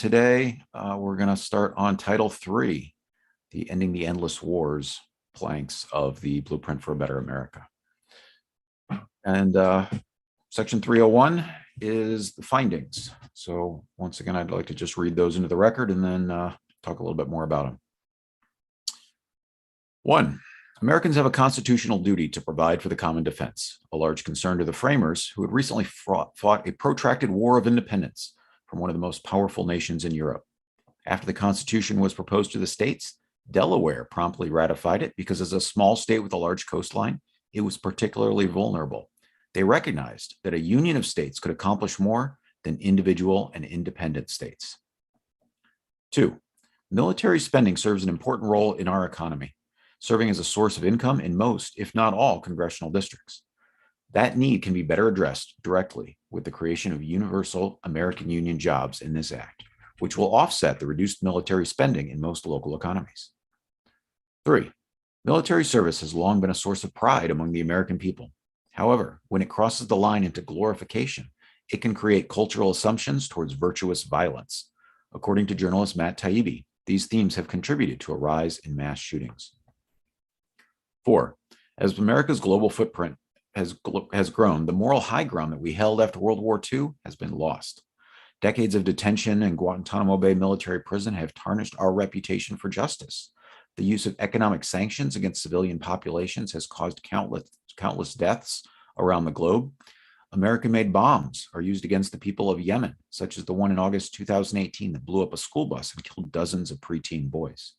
today we're going to start on Title III, the Ending the Endless Wars planks of the Blueprint for a Better America. And Section 301 is the findings. So once again, I'd like to just read those into the record and then talk a little bit more about them. 1. Americans have a constitutional duty to provide for the common defense, a large concern to the framers who had recently fought a protracted war of independence from one of the most powerful nations in Europe. After the Constitution was proposed to the states, Delaware promptly ratified it because as a small state with a large coastline, it was particularly vulnerable. They recognized that a union of states could accomplish more than individual and independent states. 2. Military spending serves an important role in our economy, serving as a source of income in most, if not all, congressional districts. That need can be better addressed directly with the creation of universal American Union jobs in this act, which will offset the reduced military spending in most local economies. 3. Military service has long been a source of pride among the American people. However, when it crosses the line into glorification, it can create cultural assumptions towards virtuous violence. According to journalist Matt Taibbi, these themes have contributed to a rise in mass shootings. 4. As America's global footprint has grown, the moral high ground that we held after World War II has been lost. Decades of detention in Guantanamo Bay military prison have tarnished our reputation for justice. The use of economic sanctions against civilian populations has caused countless deaths around the globe. American-made bombs are used against the people of Yemen, such as the one in August 2018 that blew up a school bus and killed dozens of preteen boys.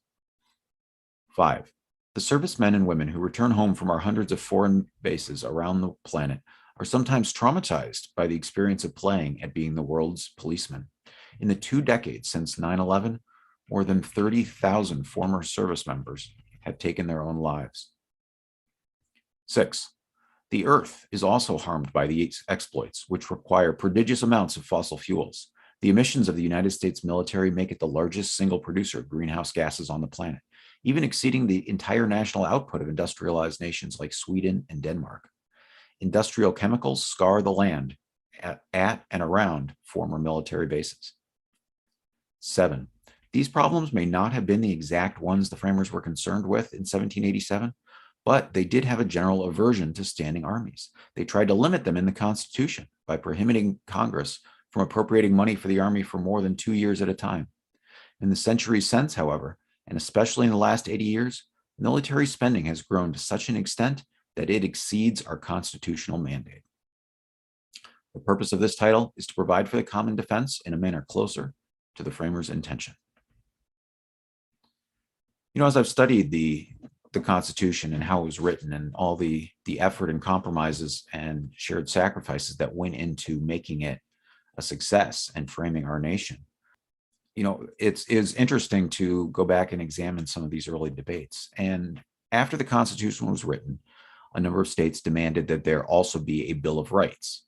5. The servicemen and women who return home from our hundreds of foreign bases around the planet are sometimes traumatized by the experience of playing at being the world's policeman. In the 2 decades since 9/11, more than 30,000 former service members have taken their own lives. 6. The Earth is also harmed by these exploits, which require prodigious amounts of fossil fuels. The emissions of the United States military make it the largest single producer of greenhouse gases on the planet, even exceeding the entire national output of industrialized nations like Sweden and Denmark. Industrial chemicals scar the land at and around former military bases. 7. These problems may not have been the exact ones the framers were concerned with in 1787, but they did have a general aversion to standing armies. They tried to limit them in the Constitution by prohibiting Congress from appropriating money for the Army for more than 2 years at a time. In the centuries since, however, and especially in the last 80 years, military spending has grown to such an extent that it exceeds our constitutional mandate. The purpose of this title is to provide for the common defense in a manner closer to the framers' intention. As I've studied the Constitution and how it was written and all the effort and compromises and shared sacrifices that went into making it a success and framing our nation, it's interesting to go back and examine some of these early debates. And after the Constitution was written, a number of states demanded that there also be a Bill of Rights.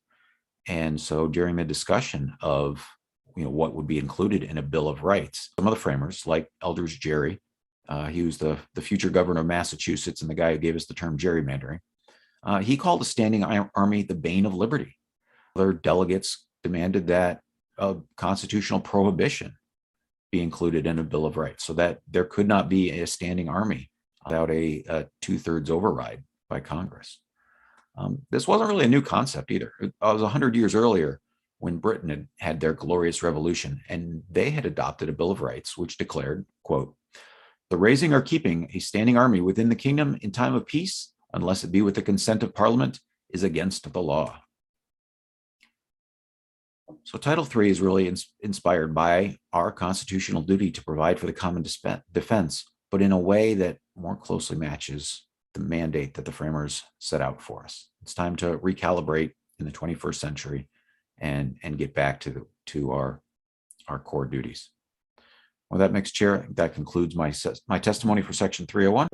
And so during the discussion of what would be included in a Bill of Rights, some of the framers, like Eldridge Gerry, he was the future governor of Massachusetts and the guy who gave us the term gerrymandering, he called a standing army the bane of liberty. Other delegates demanded that a constitutional prohibition be included in a Bill of Rights so that there could not be a standing army without a 2/3 override by Congress. This wasn't really a new concept either. It was 100 years earlier when Britain had their glorious revolution, and they had adopted a Bill of Rights which declared, quote, "The raising or keeping a standing army within the kingdom in time of peace, unless it be with the consent of Parliament, is against the law." So Title III is really inspired by our constitutional duty to provide for the common defense, but in a way that more closely matches the mandate that the framers set out for us. It's time to recalibrate in the 21st century and get back to our core duties. Well, that makes Chair, that concludes my testimony for Section 301.